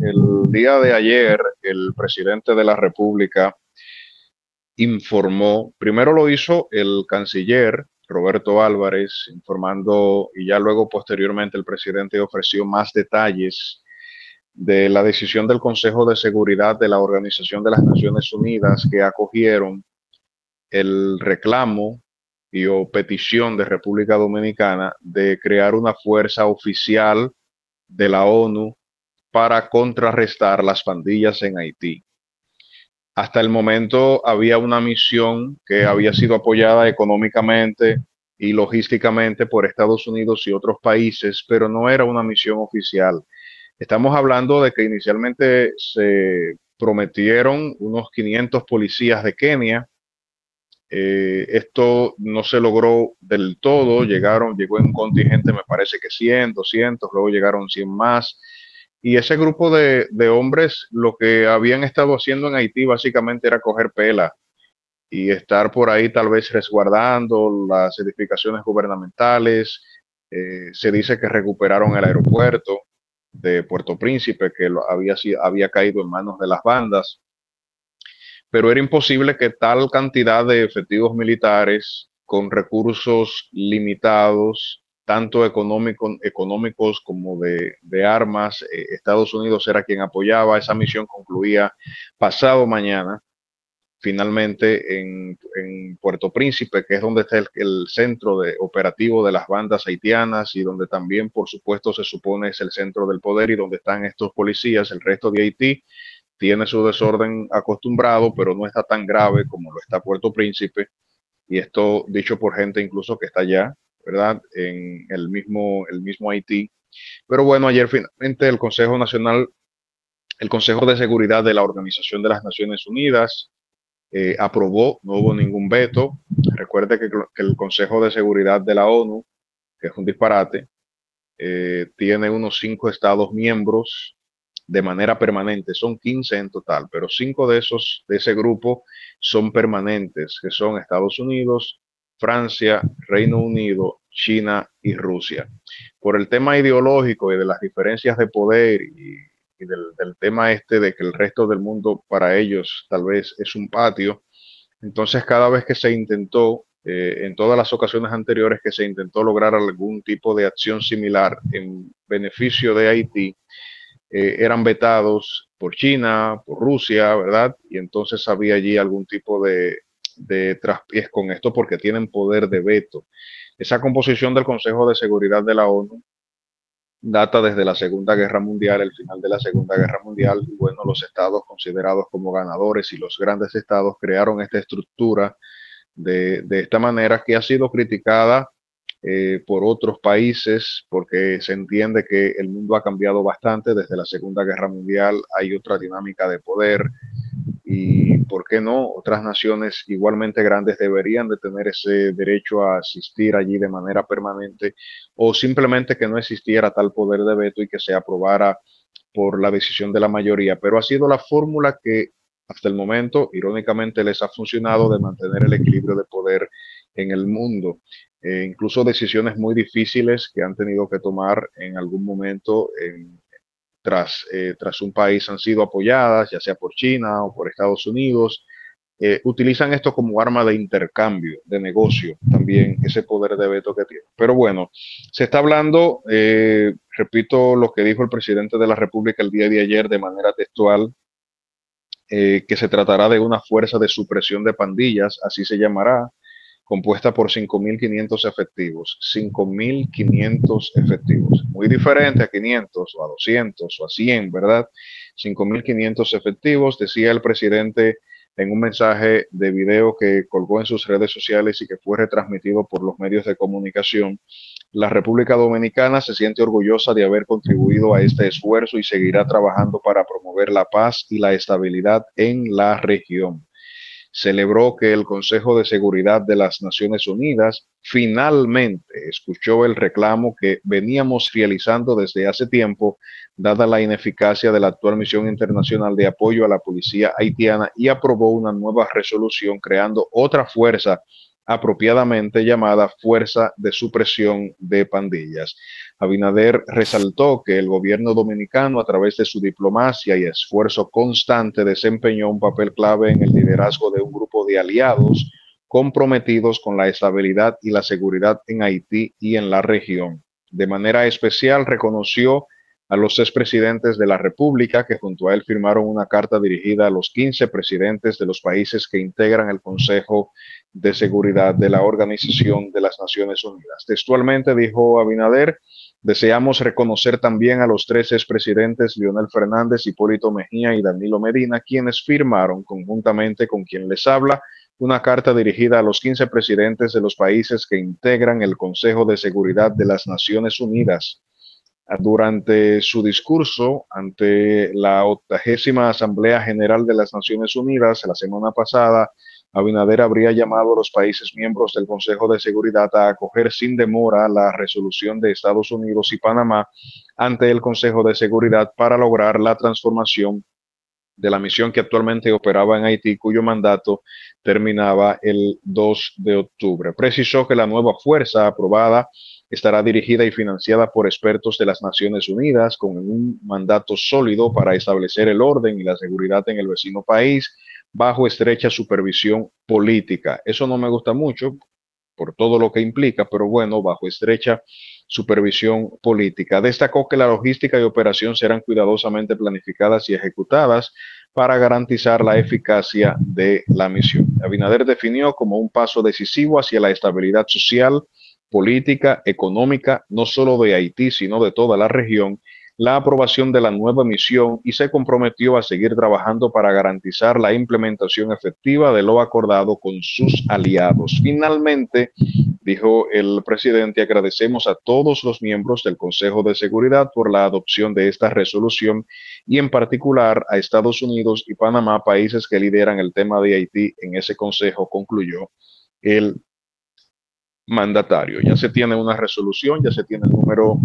El día de ayer, el presidente de la República informó, primero lo hizo el canciller Roberto Álvarez, informando, y ya luego posteriormente el presidente ofreció más detalles de la decisión del Consejo de Seguridad de la Organización de las Naciones Unidas que acogieron el reclamo y o petición de República Dominicana de crear una fuerza oficial de la ONU para contrarrestar las pandillas en Haití. Hasta el momento había una misión que había sido apoyada económicamente y logísticamente por Estados Unidos y otros países, pero no era una misión oficial. Estamos hablando de que inicialmente se prometieron unos 500 policías de Kenia. Esto no se logró del todo, llegó en un contingente, me parece que 100, 200, luego llegaron 100 más. Y ese grupo de hombres lo que habían estado haciendo en Haití básicamente era coger pela y estar por ahí tal vez resguardando las edificaciones gubernamentales. Se dice que recuperaron el aeropuerto de Puerto Príncipe, que había caído en manos de las bandas, pero era imposible que tal cantidad de efectivos militares con recursos limitados, tanto económicos como de armas, Estados Unidos era quien apoyaba. Esa misión concluía pasado mañana, finalmente en Puerto Príncipe, que es donde está el centro operativo de las bandas haitianas y donde también, por supuesto, se supone es el centro del poder y donde están estos policías. El resto de Haití tiene su desorden acostumbrado, pero no está tan grave como lo está Puerto Príncipe. Y esto dicho por gente incluso que está allá, ¿verdad? En el mismo Haití. Pero bueno, ayer finalmente el Consejo de Seguridad de la Organización de las Naciones Unidas aprobó, no hubo ningún veto. Recuerde que el Consejo de Seguridad de la ONU, que es un disparate, tiene unos 5 estados miembros de manera permanente, son 15 en total, pero 5 de ese grupo son permanentes, que son Estados Unidos, Francia, Reino Unido, China y Rusia. Por el tema ideológico y de las diferencias de poder y del tema este de que el resto del mundo para ellos tal vez es un patio, entonces cada vez que se intentó, en todas las ocasiones anteriores que se intentó lograr algún tipo de acción similar en beneficio de Haití, eran vetados por China, por Rusia, ¿verdad? Y entonces había allí algún tipo de traspiés con esto porque tienen poder de veto. Esa composición del Consejo de Seguridad de la ONU data desde la Segunda Guerra Mundial, el final de la Segunda Guerra Mundial, y bueno, los estados considerados como ganadores y los grandes estados crearon esta estructura de esta manera que ha sido criticada por otros países porque se entiende que el mundo ha cambiado bastante desde la Segunda Guerra Mundial, hay otra dinámica de poder y, ¿por qué no? Otras naciones igualmente grandes deberían de tener ese derecho a asistir allí de manera permanente o simplemente que no existiera tal poder de veto y que se aprobara por la decisión de la mayoría, pero ha sido la fórmula que hasta el momento, irónicamente, les ha funcionado de mantener el equilibrio de poder en el mundo. Incluso decisiones muy difíciles que han tenido que tomar en algún momento tras un país han sido apoyadas, ya sea por China o por Estados Unidos. Utilizan esto como arma de intercambio, de negocio, también ese poder de veto que tiene. Pero bueno, se está hablando, repito lo que dijo el presidente de la República el día de ayer de manera textual, que se tratará de una fuerza de supresión de pandillas, así se llamará, compuesta por 5.500 efectivos. 5.500 efectivos. Muy diferente a 500 o a 200 o a 100, ¿verdad? 5.500 efectivos, decía el presidente en un mensaje de video que colgó en sus redes sociales y que fue retransmitido por los medios de comunicación. La República Dominicana se siente orgullosa de haber contribuido a este esfuerzo y seguirá trabajando para promover la paz y la estabilidad en la región. Celebró que el Consejo de Seguridad de las Naciones Unidas finalmente escuchó el reclamo que veníamos realizando desde hace tiempo, dada la ineficacia de la actual misión internacional de apoyo a la policía haitiana, y aprobó una nueva resolución creando otra fuerza apropiadamente llamada Fuerza de Supresión de Pandillas. Abinader resaltó que el gobierno dominicano, a través de su diplomacia y esfuerzo constante, desempeñó un papel clave en el liderazgo de un grupo de aliados comprometidos con la estabilidad y la seguridad en Haití y en la región. De manera especial, reconoció a los expresidentes de la República, que junto a él firmaron una carta dirigida a los 15 presidentes de los países que integran el Consejo de Seguridad de la Organización de las Naciones Unidas. Textualmente dijo Abinader: deseamos reconocer también a los 3 expresidentes Leonel Fernández, Hipólito Mejía y Danilo Medina, quienes firmaron conjuntamente con quien les habla una carta dirigida a los 15 presidentes de los países que integran el Consejo de Seguridad de las Naciones Unidas. Durante su discurso ante la 80ª Asamblea General de las Naciones Unidas la semana pasada, Abinader habría llamado a los países miembros del Consejo de Seguridad a acoger sin demora la resolución de Estados Unidos y Panamá ante el Consejo de Seguridad para lograr la transformación de la misión que actualmente operaba en Haití, cuyo mandato terminaba el 2 de octubre. Precisó que la nueva fuerza aprobada estará dirigida y financiada por expertos de las Naciones Unidas con un mandato sólido para establecer el orden y la seguridad en el vecino país bajo estrecha supervisión política. Eso no me gusta mucho por todo lo que implica, pero bueno, bajo estrecha supervisión política. Destacó que la logística y operación serán cuidadosamente planificadas y ejecutadas para garantizar la eficacia de la misión. Abinader definió como un paso decisivo hacia la estabilidad social, política, económica, no solo de Haití, sino de toda la región, la aprobación de la nueva misión, y se comprometió a seguir trabajando para garantizar la implementación efectiva de lo acordado con sus aliados. Finalmente, dijo el presidente, agradecemos a todos los miembros del Consejo de Seguridad por la adopción de esta resolución y en particular a Estados Unidos y Panamá, países que lideran el tema de Haití en ese consejo, concluyó el mandatario. Ya se tiene una resolución, ya se tiene el número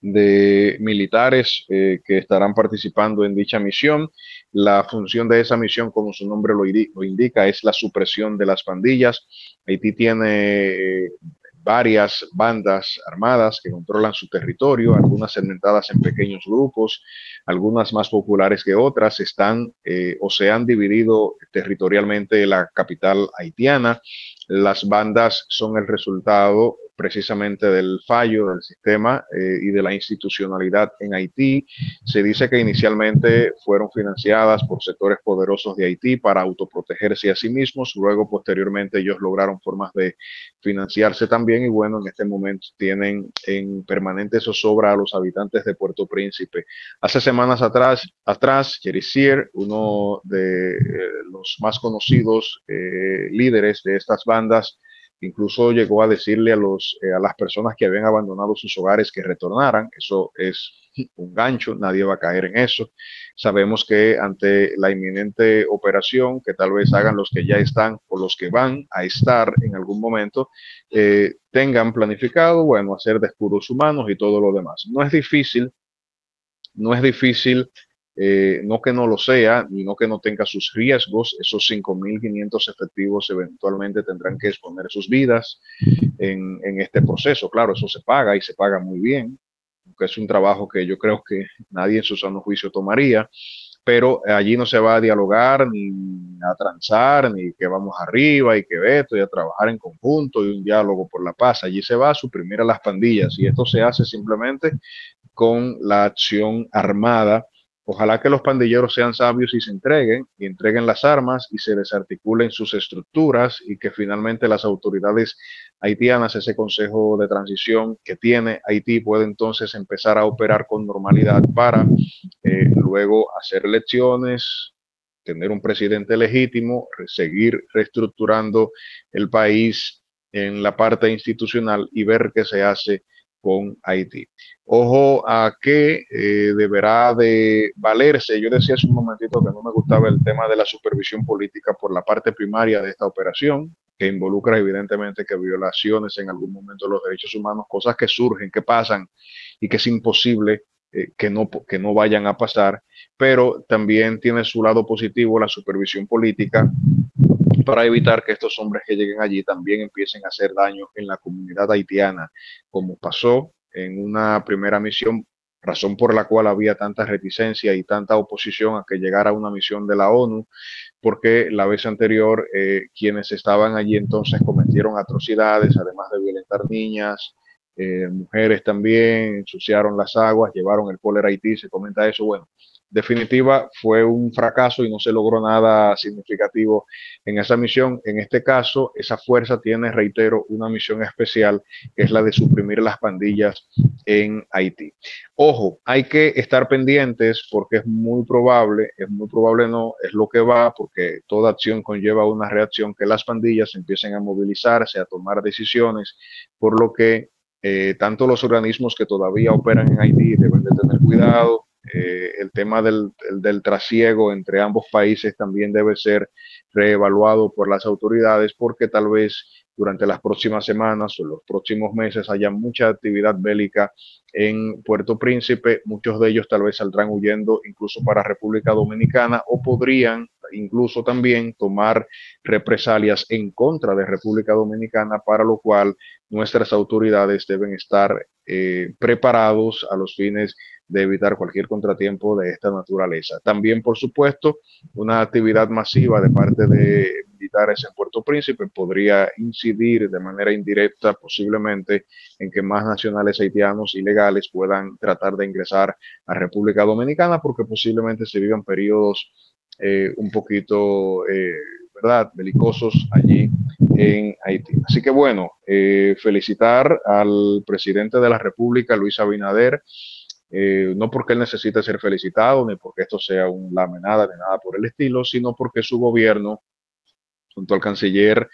de militares que estarán participando en dicha misión. La función de esa misión, como su nombre lo indica, es la supresión de las pandillas. Haití tiene varias bandas armadas que controlan su territorio, algunas segmentadas en pequeños grupos, algunas más populares que otras, están o se han dividido territorialmente la capital haitiana. Las bandas son el resultado precisamente del fallo del sistema y de la institucionalidad en Haití. Se dice que inicialmente fueron financiadas por sectores poderosos de Haití para autoprotegerse a sí mismos, luego posteriormente ellos lograron formas de financiarse también, y bueno, en este momento tienen en permanente zozobra a los habitantes de Puerto Príncipe. Hace semanas atrás Jerry Sear, uno de los más conocidos líderes de estas bandas, incluso llegó a decirle a las personas que habían abandonado sus hogares que retornaran. Eso es un gancho, nadie va a caer en eso. Sabemos que ante la inminente operación, que tal vez hagan los que ya están o los que van a estar en algún momento, tengan planificado, bueno, hacer de escudos humanos y todo lo demás. No es difícil, no es difícil, no que no lo sea, ni no que no tenga sus riesgos. Esos 5.500 efectivos eventualmente tendrán que exponer sus vidas en este proceso. Claro, eso se paga y se paga muy bien, que es un trabajo que yo creo que nadie en su sano juicio tomaría, pero allí no se va a dialogar ni a transar, ni que vamos arriba y que esto y a trabajar en conjunto y un diálogo por la paz. Allí se va a suprimir a las pandillas, y esto se hace simplemente con la acción armada. Ojalá que los pandilleros sean sabios y se entreguen, y entreguen las armas y se desarticulen sus estructuras, y que finalmente las autoridades haitianas, ese consejo de transición que tiene Haití, puede entonces empezar a operar con normalidad para luego hacer elecciones, tener un presidente legítimo, seguir reestructurando el país en la parte institucional y ver qué se hace con Haití. Ojo a que deberá de valerse. Yo decía hace un momentito que no me gustaba el tema de la supervisión política por la parte primaria de esta operación, que involucra evidentemente que violaciones en algún momento de los derechos humanos, cosas que surgen, que pasan y que es imposible que no vayan a pasar, pero también tiene su lado positivo la supervisión política, para evitar que estos hombres que lleguen allí también empiecen a hacer daño en la comunidad haitiana, como pasó en una primera misión, razón por la cual había tanta reticencia y tanta oposición a que llegara una misión de la ONU, porque la vez anterior quienes estaban allí entonces cometieron atrocidades, además de violentar niñas, mujeres también, ensuciaron las aguas, llevaron el cólera a Haití, se comenta eso. Bueno, definitiva fue un fracaso y no se logró nada significativo en esa misión. En este caso, esa fuerza tiene, reitero, una misión especial, que es la de suprimir las pandillas en Haití. Ojo, hay que estar pendientes porque es muy probable no, es lo que va, porque toda acción conlleva una reacción, que las pandillas empiecen a movilizarse, a tomar decisiones, por lo que tanto los organismos que todavía operan en Haití deben de tener cuidado. El tema del trasiego entre ambos países también debe ser reevaluado por las autoridades, porque tal vez durante las próximas semanas o los próximos meses haya mucha actividad bélica en Puerto Príncipe. Muchos de ellos tal vez saldrán huyendo incluso para República Dominicana, o podrían incluso también tomar represalias en contra de República Dominicana, para lo cual nuestras autoridades deben estar preparados a los fines de evitar cualquier contratiempo de esta naturaleza. También, por supuesto, una actividad masiva de parte de militares en Puerto Príncipe podría incidir de manera indirecta posiblemente en que más nacionales haitianos ilegales puedan tratar de ingresar a República Dominicana, porque posiblemente se vivan periodos un poquito, ¿verdad?, belicosos allí en Haití. Así que bueno, felicitar al presidente de la República, Luis Abinader, no porque él necesite ser felicitado, ni porque esto sea un lamenada, ni nada por el estilo, sino porque su gobierno, junto al canciller,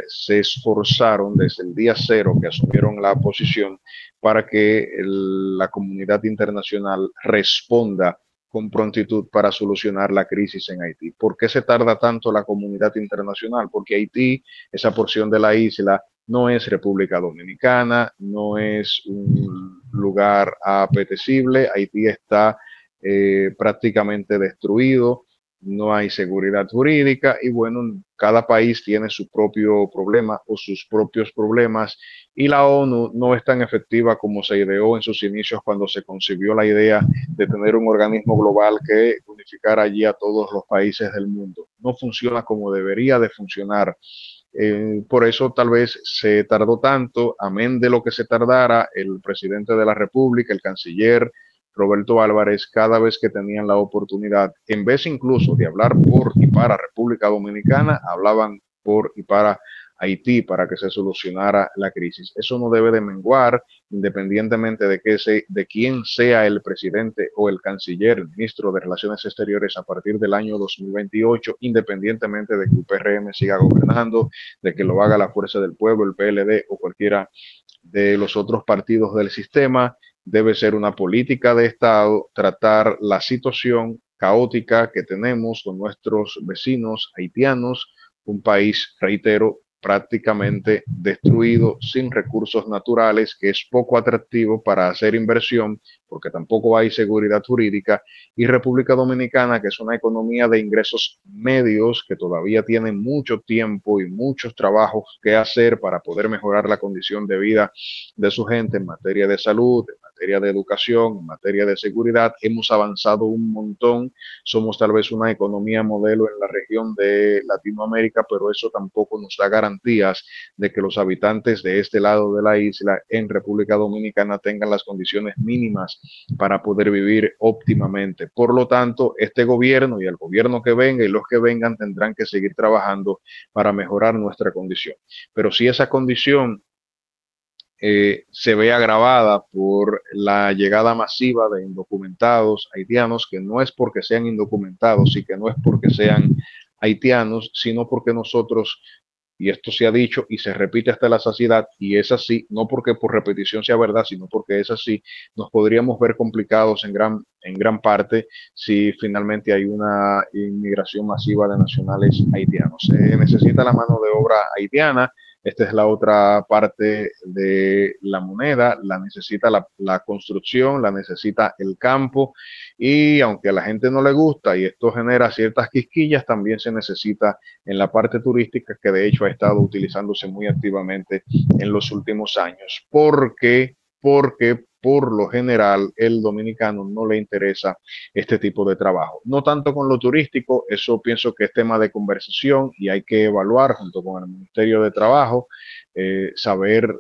se esforzaron desde el día cero que asumieron la posición para que la comunidad internacional responda con prontitud para solucionar la crisis en Haití. ¿Por qué se tarda tanto la comunidad internacional? Porque Haití, esa porción de la isla, no es República Dominicana, no es un lugar apetecible. Haití está prácticamente destruido, no hay seguridad jurídica y bueno, cada país tiene su propio problema o sus propios problemas, y la ONU no es tan efectiva como se ideó en sus inicios cuando se concibió la idea de tener un organismo global que unificara allí a todos los países del mundo. No funciona como debería de funcionar. Por eso tal vez se tardó tanto. Amén de lo que se tardara, el presidente de la República, el canciller Roberto Álvarez, cada vez que tenían la oportunidad, en vez incluso de hablar por y para República Dominicana, hablaban por y para Haití, para que se solucionara la crisis. Eso no debe de menguar, independientemente de quién sea el presidente o el canciller, el ministro de Relaciones Exteriores a partir del año 2028, independientemente de que el PRM siga gobernando, de que lo haga la Fuerza del Pueblo, el PLD o cualquiera de los otros partidos del sistema. Debe ser una política de Estado tratar la situación caótica que tenemos con nuestros vecinos haitianos, un país, reitero, prácticamente destruido, sin recursos naturales, que es poco atractivo para hacer inversión, porque tampoco hay seguridad jurídica, y República Dominicana, que es una economía de ingresos medios, que todavía tiene mucho tiempo y muchos trabajos que hacer para poder mejorar la condición de vida de su gente en materia de salud, en materia de educación, en materia de seguridad. Hemos avanzado un montón, somos tal vez una economía modelo en la región de Latinoamérica, pero eso tampoco nos da garantías de que los habitantes de este lado de la isla en República Dominicana tengan las condiciones mínimas para poder vivir óptimamente. Por lo tanto, este gobierno y el gobierno que venga y los que vengan tendrán que seguir trabajando para mejorar nuestra condición. Pero si esa condición se ve agravada por la llegada masiva de indocumentados haitianos, que no es porque sean indocumentados y que no es porque sean haitianos, sino porque nosotros, y esto se ha dicho y se repite hasta la saciedad, y es así, no porque por repetición sea verdad, sino porque es así, nos podríamos ver complicados en gran parte si finalmente hay una inmigración masiva de nacionales haitianos. Se necesita la mano de obra haitiana, Esta es la otra parte de la moneda, la necesita la construcción, la necesita el campo, y aunque a la gente no le gusta y esto genera ciertas quisquillas, también se necesita en la parte turística, que de hecho ha estado utilizándose muy activamente en los últimos años. Porque por lo general el dominicano no le interesa este tipo de trabajo. No tanto con lo turístico, eso pienso que es tema de conversación y hay que evaluar junto con el Ministerio de Trabajo, saber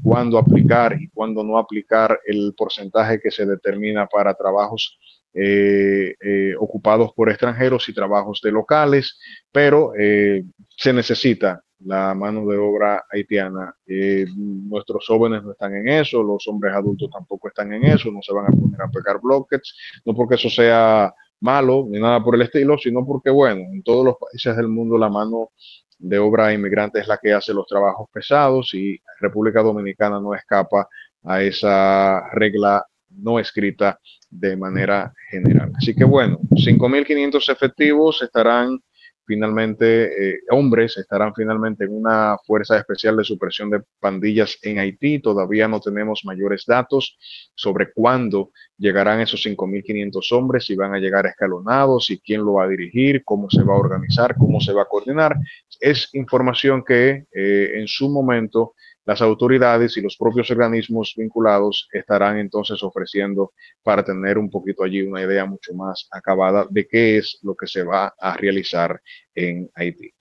cuándo aplicar y cuándo no aplicar el porcentaje que se determina para trabajos ocupados por extranjeros y trabajos de locales, pero se necesita la mano de obra haitiana. Nuestros jóvenes no están en eso, los hombres adultos tampoco están en eso, no se van a poner a pegar bloques, no porque eso sea malo ni nada por el estilo, sino porque, bueno, en todos los países del mundo la mano de obra inmigrante es la que hace los trabajos pesados, y República Dominicana no escapa a esa regla no escrita de manera general. Así que bueno, 5.500 efectivos estarán finalmente, hombres estarán finalmente en una fuerza especial de supresión de pandillas en Haití. Todavía no tenemos mayores datos sobre cuándo llegarán esos 5.500 hombres, si van a llegar escalonados, y quién lo va a dirigir, cómo se va a organizar, cómo se va a coordinar. Es información que en su momento las autoridades y los propios organismos vinculados estarán entonces ofreciendo, para tener un poquito allí una idea mucho más acabada de qué es lo que se va a realizar en Haití.